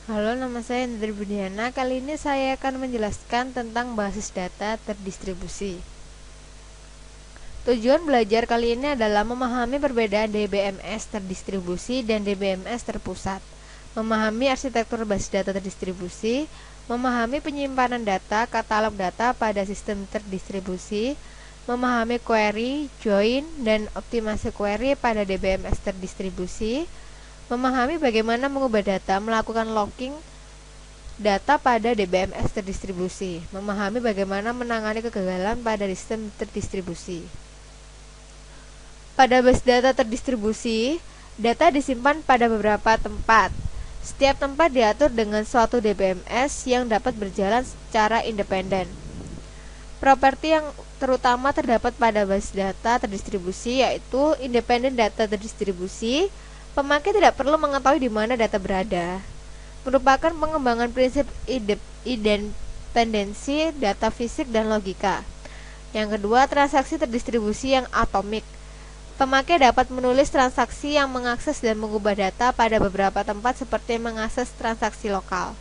Halo, nama saya Indri Budiana. Kali ini saya akan menjelaskan tentang basis data terdistribusi. Tujuan belajar kali ini adalah memahami perbedaan DBMS terdistribusi dan DBMS terpusat, memahami arsitektur basis data terdistribusi, memahami penyimpanan data, katalog data pada sistem terdistribusi, memahami query, join, dan optimasi query pada DBMS terdistribusi, memahami bagaimana mengubah data, melakukan locking data pada DBMS terdistribusi, memahami bagaimana menangani kegagalan pada sistem terdistribusi. Pada basis data terdistribusi, data disimpan pada beberapa tempat. Setiap tempat diatur dengan suatu DBMS yang dapat berjalan secara independen. Properti yang terutama terdapat pada basis data terdistribusi yaitu independen data terdistribusi. Pemakai tidak perlu mengetahui di mana data berada. Merupakan pengembangan prinsip independensi data fisik dan logika. Yang kedua, transaksi terdistribusi yang atomik. Pemakai dapat menulis transaksi yang mengakses dan mengubah data pada beberapa tempat seperti mengakses transaksi lokal.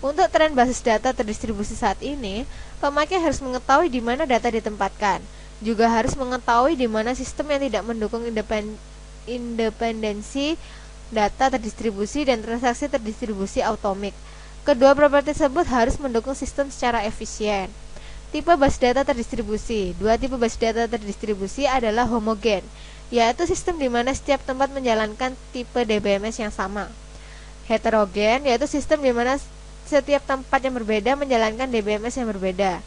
Untuk tren basis data terdistribusi saat ini, pemakai harus mengetahui di mana data ditempatkan. Juga harus mengetahui di mana sistem yang tidak mendukung independensi data terdistribusi dan transaksi terdistribusi atomik. Kedua properti tersebut harus mendukung sistem secara efisien. Tipe basis data terdistribusi. Dua tipe basis data terdistribusi adalah homogen, yaitu sistem di mana setiap tempat menjalankan tipe DBMS yang sama. Heterogen, yaitu sistem di mana setiap tempat yang berbeda menjalankan DBMS yang berbeda,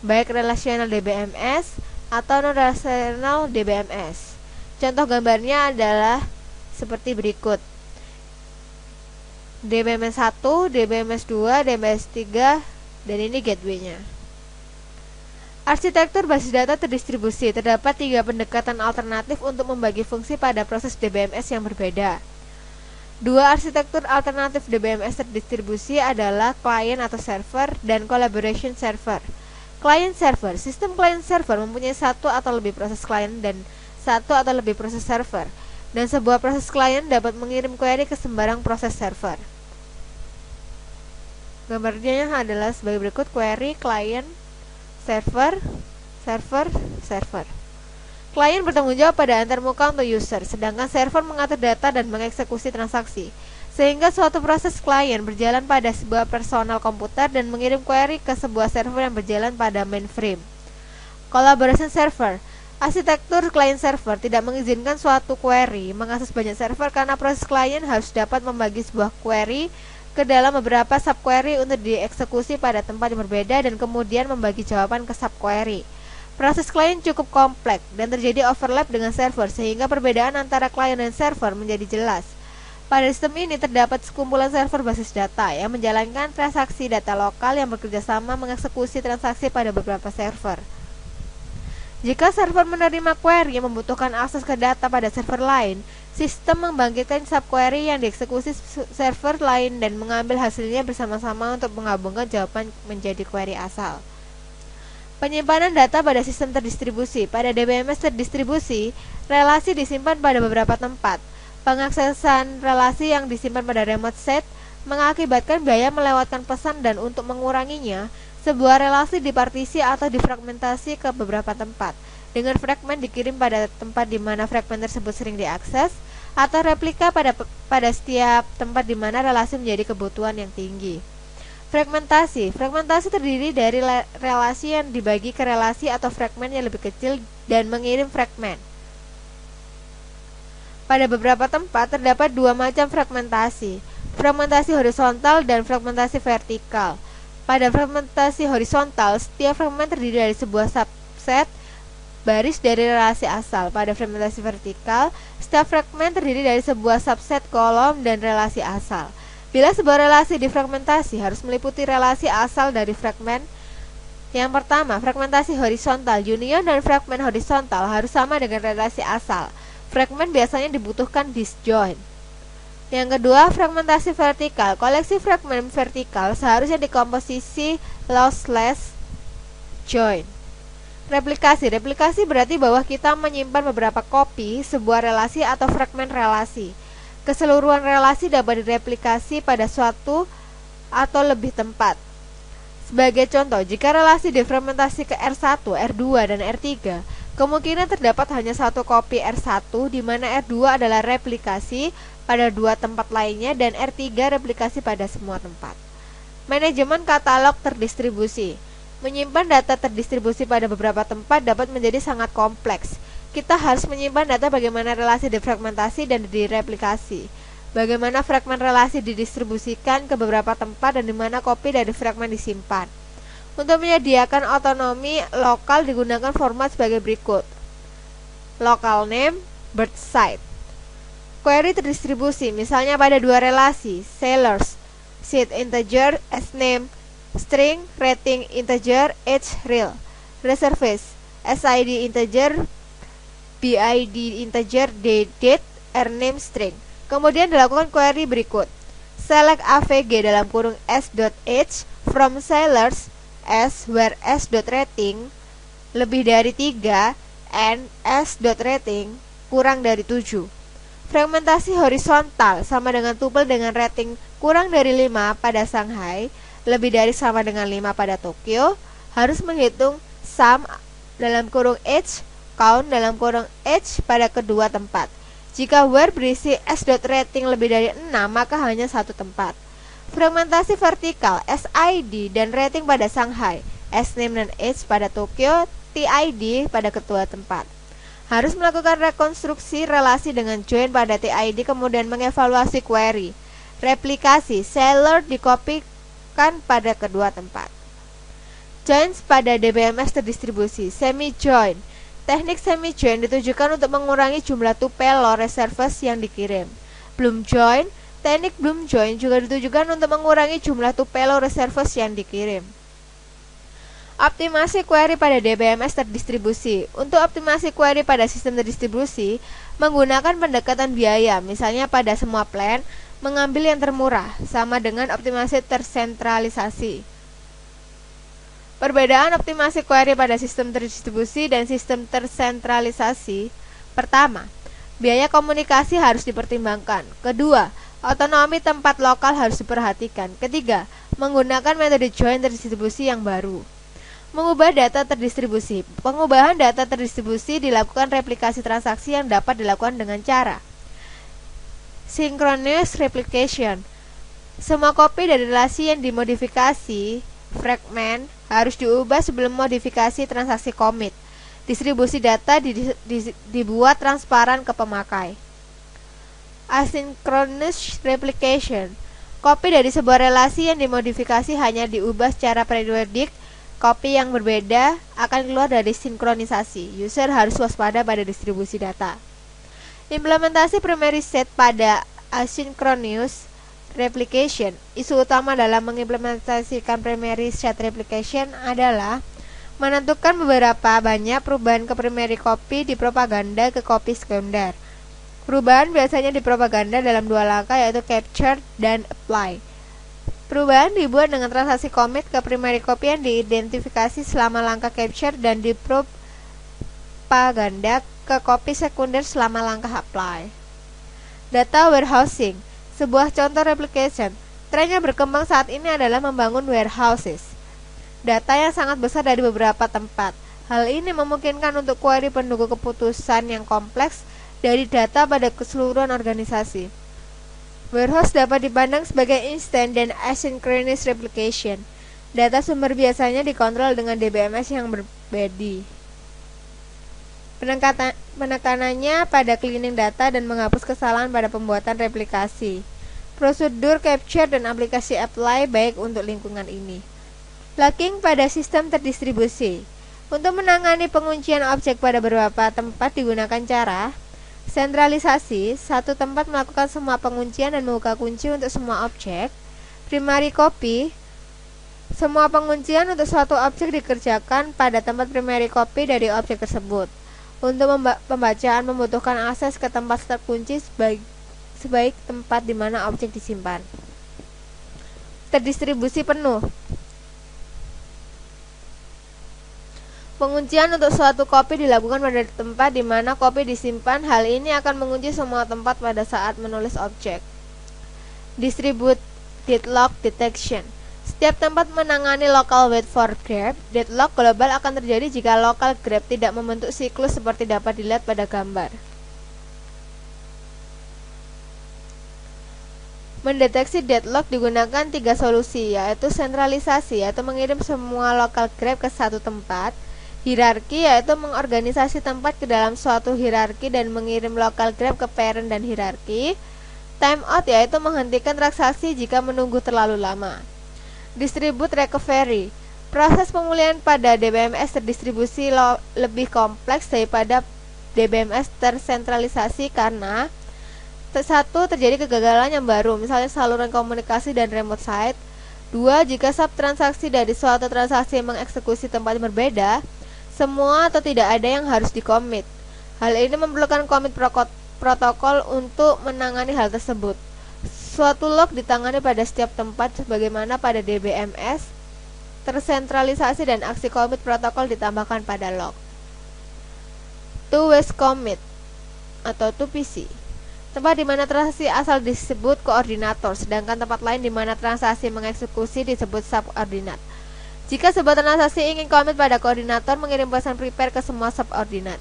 baik relasional DBMS atau non-relasional DBMS. Contoh gambarnya adalah seperti berikut: DBMS 1, DBMS 2, DBMS 3, dan ini gateway-nya. Arsitektur basis data terdistribusi. Terdapat 3 pendekatan alternatif untuk membagi fungsi pada proses DBMS yang berbeda. 2 arsitektur alternatif DBMS terdistribusi adalah client atau server dan collaboration server. Client server. Sistem client server mempunyai satu atau lebih proses client dan satu atau lebih proses server, dan sebuah proses client dapat mengirim query ke sembarang proses server. Gambarnya adalah sebagai berikut: query, client, server, server, server. Klien bertanggung jawab pada antarmuka untuk user, sedangkan server mengatur data dan mengeksekusi transaksi, sehingga suatu proses klien berjalan pada sebuah personal komputer dan mengirim query ke sebuah server yang berjalan pada mainframe. Collaboration server. Arsitektur client server tidak mengizinkan suatu query mengakses banyak server karena proses klien harus dapat membagi sebuah query ke dalam beberapa subquery untuk dieksekusi pada tempat yang berbeda dan kemudian membagi jawaban ke subquery. Proses klien cukup kompleks dan terjadi overlap dengan server sehingga perbedaan antara klien dan server menjadi jelas. Pada sistem ini terdapat sekumpulan server basis data yang menjalankan transaksi data lokal yang bekerja sama mengeksekusi transaksi pada beberapa server. Jika server menerima query yang membutuhkan akses ke data pada server lain, sistem membangkitkan subquery yang dieksekusi server lain dan mengambil hasilnya bersama-sama untuk menggabungkan jawaban menjadi query asal. Penyimpanan data pada sistem terdistribusi. Pada DBMS terdistribusi, relasi disimpan pada beberapa tempat. Pengaksesan relasi yang disimpan pada remote set mengakibatkan biaya melewatkan pesan, dan untuk menguranginya, sebuah relasi dipartisi atau difragmentasi ke beberapa tempat, dengan fragmen dikirim pada tempat di mana fragmen tersebut sering diakses, atau replika pada setiap tempat di mana relasi menjadi kebutuhan yang tinggi. Fragmentasi. Fragmentasi terdiri dari relasi yang dibagi ke relasi atau fragmen yang lebih kecil dan mengirim fragmen. Pada beberapa tempat terdapat 2 macam fragmentasi: fragmentasi horizontal dan fragmentasi vertikal. Pada fragmentasi horizontal, setiap fragmen terdiri dari sebuah subset baris dari relasi asal. Pada fragmentasi vertikal, setiap fragmen terdiri dari sebuah subset kolom dan relasi asal. Bila sebuah relasi difragmentasi, harus meliputi relasi asal dari fragmen. Yang pertama, fragmentasi horizontal. Union dan fragmen horizontal harus sama dengan relasi asal. Fragmen biasanya dibutuhkan disjoint. Yang kedua, fragmentasi vertikal. Koleksi fragmen vertikal seharusnya dikomposisi lossless join. Replikasi. Replikasi berarti bahwa kita menyimpan beberapa kopi sebuah relasi atau fragmen relasi. Keseluruhan relasi dapat direplikasi pada suatu atau lebih tempat. Sebagai contoh, jika relasi difermentasi ke R1, R2, dan R3, kemungkinan terdapat hanya satu kopi R1 di mana R2 adalah replikasi pada dua tempat lainnya dan R3 replikasi pada semua tempat. Manajemen katalog terdistribusi. Menyimpan data terdistribusi pada beberapa tempat dapat menjadi sangat kompleks. Kita harus menyimpan data bagaimana relasi difragmentasi dan direplikasi, bagaimana fragmen relasi didistribusikan ke beberapa tempat, dan di mana kopi dari fragmen disimpan. Untuk menyediakan otonomi lokal digunakan format sebagai berikut. Local name, birth site. Query terdistribusi, misalnya pada dua relasi, sellers, seed integer, as name, string, rating integer, age real. Reservice, SID integer, BID integer, date, rname string. Kemudian dilakukan query berikut. Select AVG dalam kurung s.age from sellers s where s.rating lebih dari 3 and s.rating kurang dari 7. Fragmentasi horizontal sama dengan tuple dengan rating kurang dari 5 pada Shanghai, lebih dari sama dengan 5 pada Tokyo. Harus menghitung sum dalam kurung age, count dalam kurung age pada kedua tempat. Jika where berisi s.rating lebih dari 6, maka hanya satu tempat. Fragmentasi vertikal, SID dan rating pada Shanghai, S-name dan age pada Tokyo, TID pada kedua tempat. Harus melakukan rekonstruksi relasi dengan join pada TID, kemudian mengevaluasi query. Replikasi, seller dikopikan pada kedua tempat. Joins pada DBMS terdistribusi, semi-join. Teknik semi-join ditujukan untuk mengurangi jumlah tupelo reserves yang dikirim. Bloom join, teknik bloom join juga ditujukan untuk mengurangi jumlah tupelo reserves yang dikirim. Optimasi query pada DBMS terdistribusi. Untuk optimasi query pada sistem terdistribusi, menggunakan pendekatan biaya, misalnya pada semua plan, mengambil yang termurah, sama dengan optimasi tersentralisasi. Perbedaan optimasi query pada sistem terdistribusi dan sistem tersentralisasi. Pertama, biaya komunikasi harus dipertimbangkan. Kedua, otonomi tempat lokal harus diperhatikan. Ketiga, menggunakan metode join terdistribusi yang baru. Mengubah data terdistribusi. Pengubahan data terdistribusi dilakukan replikasi transaksi yang dapat dilakukan dengan cara synchronous replication. Semua kopi dari relasi yang dimodifikasi fragment harus diubah sebelum modifikasi transaksi commit. Distribusi data dibuat transparan ke pemakai. Asynchronous replication. Kopi dari sebuah relasi yang dimodifikasi hanya diubah secara periodik. Kopi yang berbeda akan keluar dari sinkronisasi. User harus waspada pada distribusi data. Implementasi primary set pada asynchronous replication. Isu utama dalam mengimplementasikan primary set replication adalah menentukan beberapa banyak perubahan ke primary copy di propaganda ke copy sekunder. Perubahan biasanya di propaganda dalam dua langkah, yaitu capture dan apply. Perubahan dibuat dengan transaksi commit ke primary copy yang diidentifikasi selama langkah capture dan di propaganda ke copy sekunder selama langkah apply. Data warehousing. Sebuah contoh replication. Tren yang berkembang saat ini adalah membangun warehouses. Data yang sangat besar dari beberapa tempat. Hal ini memungkinkan untuk query penunggu keputusan yang kompleks dari data pada keseluruhan organisasi. Warehouse dapat dipandang sebagai instant dan asynchronous replication. Data sumber biasanya dikontrol dengan DBMS yang berbeda. Penekanannya pada cleaning data dan menghapus kesalahan pada pembuatan replikasi. Prosedur capture dan aplikasi apply baik untuk lingkungan ini. Locking pada sistem terdistribusi. Untuk menangani penguncian objek pada beberapa tempat digunakan cara sentralisasi. Satu tempat melakukan semua penguncian dan membuka kunci untuk semua objek. Primary copy. Semua penguncian untuk suatu objek dikerjakan pada tempat primary copy dari objek tersebut. Untuk pembacaan membutuhkan akses ke tempat terkunci sebaik tempat di mana objek disimpan. Terdistribusi penuh. Penguncian untuk suatu kopi dilakukan pada tempat di mana kopi disimpan. Hal ini akan mengunci semua tempat pada saat menulis objek. Distributed deadlock detection. Setiap tempat menangani local wait for grep. Deadlock global akan terjadi jika local grep tidak membentuk siklus seperti dapat dilihat pada gambar. Mendeteksi deadlock digunakan 3 solusi, yaitu sentralisasi, yaitu mengirim semua local grep ke satu tempat. Hierarki, yaitu mengorganisasi tempat ke dalam suatu hierarki dan mengirim local grep ke parent dan hierarki. Timeout, yaitu menghentikan transaksi jika menunggu terlalu lama. Distribute recovery. Proses pemulihan pada DBMS terdistribusi lebih kompleks daripada DBMS tersentralisasi karena satu, terjadi kegagalan yang baru, misalnya saluran komunikasi dan remote site. 2, jika subtransaksi dari suatu transaksi mengeksekusi tempat yang berbeda. Semua atau tidak ada yang harus dikomit. Hal ini memerlukan komit protokol untuk menangani hal tersebut. Suatu log ditangani pada setiap tempat sebagaimana pada DBMS tersentralisasi dan aksi komit protokol ditambahkan pada log. Two-way commit atau 2PC. Tempat di mana transaksi asal disebut koordinator, sedangkan tempat lain di mana transaksi mengeksekusi disebut subordinat. Jika sebuah transaksi ingin komit pada koordinator, mengirim pesan prepare ke semua subordinat.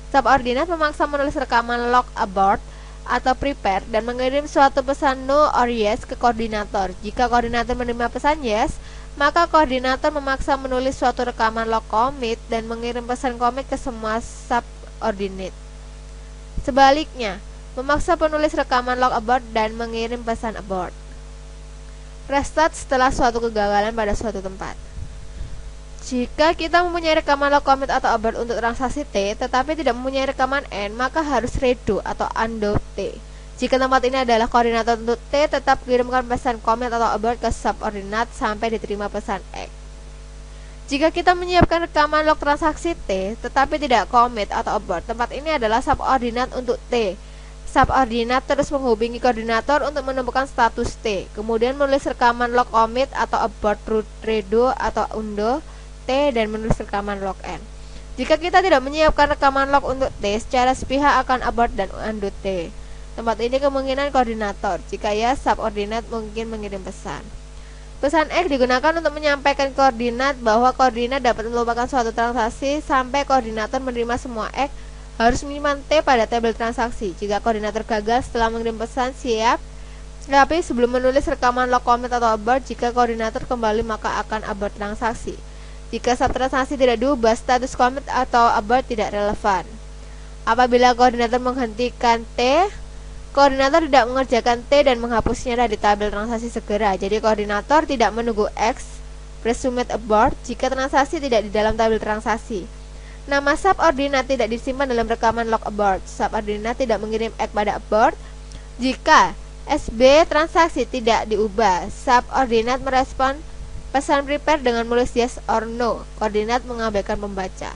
Subordinat memaksa menulis rekaman log abort atau prepare dan mengirim suatu pesan no or yes ke koordinator. Jika koordinator menerima pesan yes, maka koordinator memaksa menulis suatu rekaman log commit dan mengirim pesan commit ke semua subordinate. Sebaliknya, memaksa penulis rekaman log abort dan mengirim pesan abort. Restart setelah suatu kegagalan pada suatu tempat. Jika kita mempunyai rekaman log commit atau abort untuk transaksi T, tetapi tidak mempunyai rekaman N, maka harus redo atau undo T. Jika tempat ini adalah koordinator untuk T, tetap kirimkan pesan commit atau abort ke subordinat sampai diterima pesan X. Jika kita menyiapkan rekaman log transaksi T, tetapi tidak commit atau abort, tempat ini adalah subordinat untuk T. Subordinat terus menghubungi koordinator untuk menemukan status T, kemudian menulis rekaman log commit atau abort redo atau undo T dan menulis rekaman log N. Jika kita tidak menyiapkan rekaman log untuk T, secara sepihak akan abort dan undo T. Tempat ini kemungkinan koordinator. Jika ya, subordinat mungkin mengirim pesan. Pesan X digunakan untuk menyampaikan koordinat bahwa koordinat dapat melupakan suatu transaksi sampai koordinator menerima semua X harus menyimpan T pada tabel transaksi. Jika koordinator gagal setelah mengirim pesan siap, tapi sebelum menulis rekaman log commit atau abort, jika koordinator kembali maka akan abort transaksi. Jika subtransaksi tidak diubah, status commit atau abort tidak relevan. Apabila koordinator menghentikan T, koordinator tidak mengerjakan T dan menghapusnya dari tabel transaksi segera. Jadi koordinator tidak menunggu X, presumed abort, jika transaksi tidak di dalam tabel transaksi. Nama subordinat tidak disimpan dalam rekaman log abort. Subordinat tidak mengirim X pada abort. Jika SB transaksi tidak diubah, subordinat merespon pesan prepare dengan menulis yes or no. Koordinat mengabaikan membaca.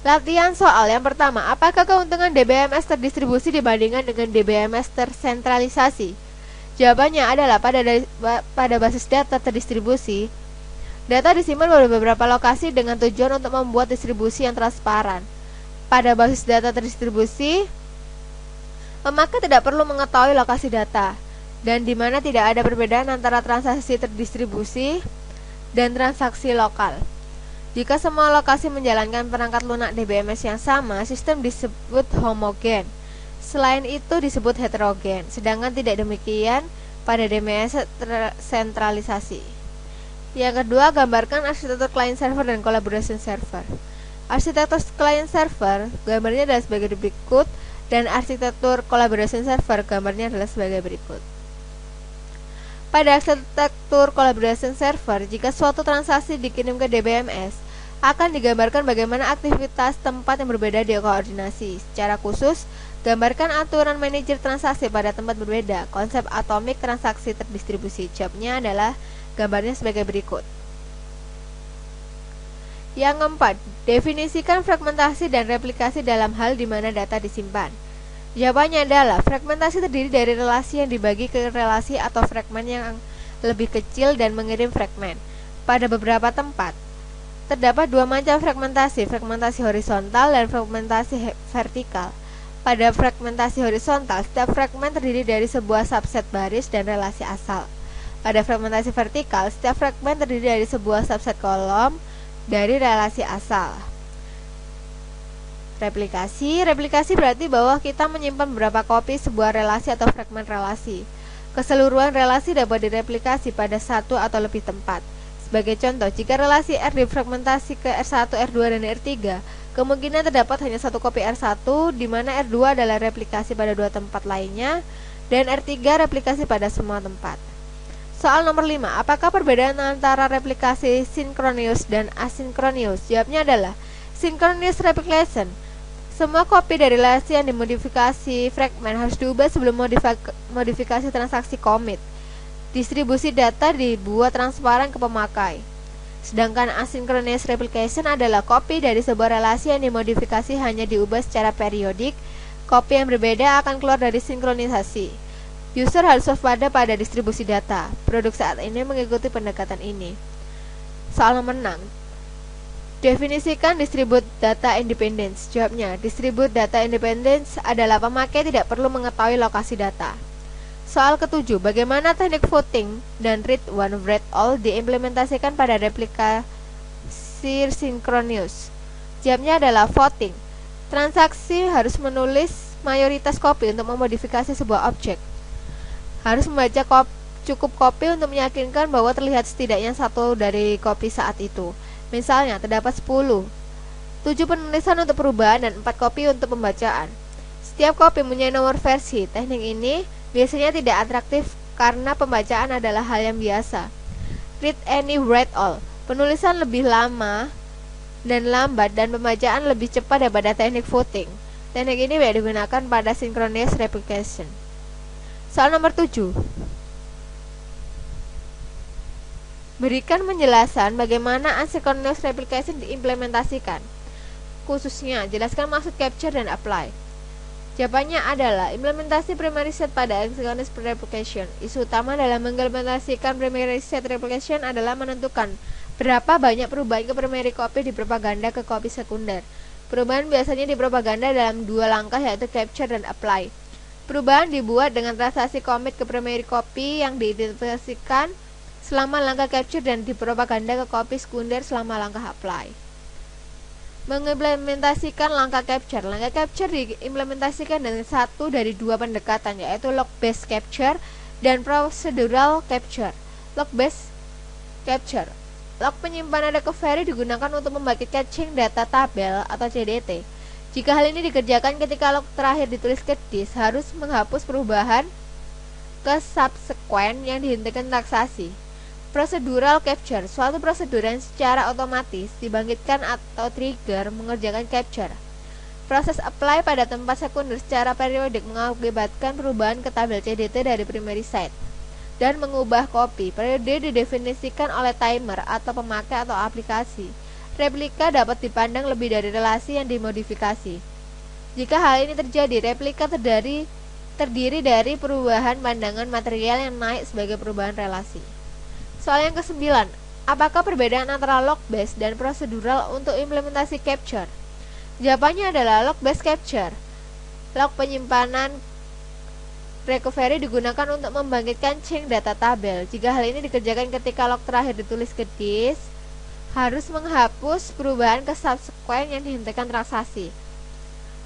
Latihan soal yang pertama, apakah keuntungan DBMS terdistribusi dibandingkan dengan DBMS tersentralisasi? Jawabannya adalah pada basis data terdistribusi, data disimpan pada beberapa lokasi dengan tujuan untuk membuat distribusi yang transparan. Pada basis data terdistribusi, pemakai tidak perlu mengetahui lokasi data, dan di mana tidak ada perbedaan antara transaksi terdistribusi dan transaksi lokal. Jika semua lokasi menjalankan perangkat lunak DBMS yang sama, sistem disebut homogen. Selain itu disebut heterogen, sedangkan tidak demikian pada DBMS tersentralisasi. Yang kedua, gambarkan arsitektur client server dan collaboration server. Arsitektur client server gambarnya adalah sebagai berikut, dan arsitektur collaboration server gambarnya adalah sebagai berikut. Pada arsitektur collaboration server, jika suatu transaksi dikirim ke DBMS, akan digambarkan bagaimana aktivitas tempat yang berbeda dikoordinasi. Secara khusus, gambarkan aturan manajer transaksi pada tempat berbeda. Konsep atomik transaksi terdistribusi. Jawabnya adalah gambarnya sebagai berikut. Yang keempat, definisikan fragmentasi dan replikasi dalam hal di mana data disimpan. Jawabannya adalah fragmentasi terdiri dari relasi yang dibagi ke relasi atau fragmen yang lebih kecil dan mengirim fragmen pada beberapa tempat. Terdapat dua macam fragmentasi, fragmentasi horizontal dan fragmentasi vertikal. Pada fragmentasi horizontal, setiap fragmen terdiri dari sebuah subset baris dan relasi asal. Pada fragmentasi vertikal, setiap fragmen terdiri dari sebuah subset kolom dari relasi asal. Replikasi berarti bahwa kita menyimpan beberapa kopi sebuah relasi atau fragmen relasi. Keseluruhan relasi dapat direplikasi pada satu atau lebih tempat. Sebagai contoh, jika relasi R difragmentasi ke R1, R2, dan R3, kemungkinan terdapat hanya satu kopi R1, di mana R2 adalah replikasi pada dua tempat lainnya, dan R3 replikasi pada semua tempat. Soal nomor 5, apakah perbedaan antara replikasi sinkronus dan asinkronus? Jawabnya adalah synchronous replication. Semua kopi dari relasi yang dimodifikasi fragmen harus diubah sebelum modifikasi transaksi commit. Distribusi data dibuat transparan ke pemakai. Sedangkan asynchronous replication adalah kopi dari sebuah relasi yang dimodifikasi hanya diubah secara periodik. Kopi yang berbeda akan keluar dari sinkronisasi. User harus waspada pada distribusi data. Produk saat ini mengikuti pendekatan ini. Soal nomor 6. Definisikan distribute data independence. Jawabnya, distribute data independence adalah pemakai tidak perlu mengetahui lokasi data. Soal ke-7, bagaimana teknik voting dan read one read all diimplementasikan pada replikasi sinkronus? Jawabnya adalah voting. Transaksi harus menulis mayoritas kopi untuk memodifikasi sebuah objek. Harus membaca cukup kopi untuk meyakinkan bahwa terlihat setidaknya satu dari kopi saat itu. Misalnya, terdapat 7 penulisan untuk perubahan dan 4 kopi untuk pembacaan. Setiap kopi mempunyai nomor versi. Teknik ini biasanya tidak atraktif karena pembacaan adalah hal yang biasa. Read any read all. Penulisan lebih lama dan lambat dan pembacaan lebih cepat daripada teknik voting. Teknik ini tidak digunakan pada synchronous replication. Soal nomor 7. Berikan penjelasan bagaimana asynchronous replication diimplementasikan. Khususnya, jelaskan maksud capture dan apply. Jawabannya adalah implementasi primary set pada asynchronous replication. Isu utama dalam mengimplementasikan primary set replication adalah menentukan berapa banyak perubahan ke primary copy di propaganda ke copy sekunder. Perubahan biasanya dipropaganda dalam dua langkah, yaitu capture dan apply. Perubahan dibuat dengan transaksi commit ke primary copy yang diidentifikasikan selama langkah capture dan dipropaganda ke copy sekunder selama langkah apply. Mengimplementasikan langkah capture. Langkah capture diimplementasikan dengan satu dari dua pendekatan, yaitu log-based capture dan procedural capture. Log-based capture. Log penyimpanan recovery digunakan untuk membangkitkan chain data tabel atau CDT. Jika hal ini dikerjakan ketika log terakhir ditulis ke disk, harus menghapus perubahan ke subsequent yang dihentikan transaksi. Procedural capture, suatu prosedur yang secara otomatis dibangkitkan atau trigger mengerjakan capture. Proses apply pada tempat sekunder secara periodik mengakibatkan perubahan ke tabel CDT dari primary site dan mengubah copy. Periode didefinisikan oleh timer atau pemakai atau aplikasi. Replika dapat dipandang lebih dari relasi yang dimodifikasi. Jika hal ini terjadi, replika terdiri dari perubahan pandangan material yang naik sebagai perubahan relasi. Soal yang ke-9, apakah perbedaan antara log-based dan procedural untuk implementasi capture? Jawabannya adalah log-based capture. Log penyimpanan recovery digunakan untuk membangkitkan chain data tabel. Jika hal ini dikerjakan ketika log terakhir ditulis ke disk, harus menghapus perubahan ke subsequent yang dihentikan transaksi.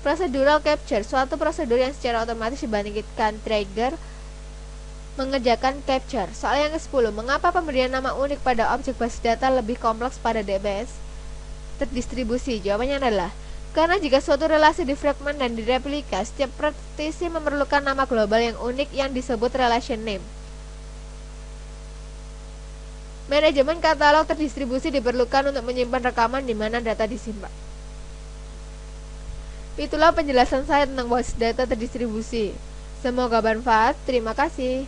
Procedural capture, suatu prosedur yang secara otomatis dibangkitkan trigger mengerjakan capture. Soal yang ke-10, mengapa pemberian nama unik pada objek basis data lebih kompleks pada DBS terdistribusi? Jawabannya adalah karena jika suatu relasi difragment dan direplika, setiap partisi memerlukan nama global yang unik yang disebut relation name. Manajemen katalog terdistribusi diperlukan untuk menyimpan rekaman di mana data disimpan. Itulah penjelasan saya tentang basis data terdistribusi. Semoga bermanfaat. Terima kasih.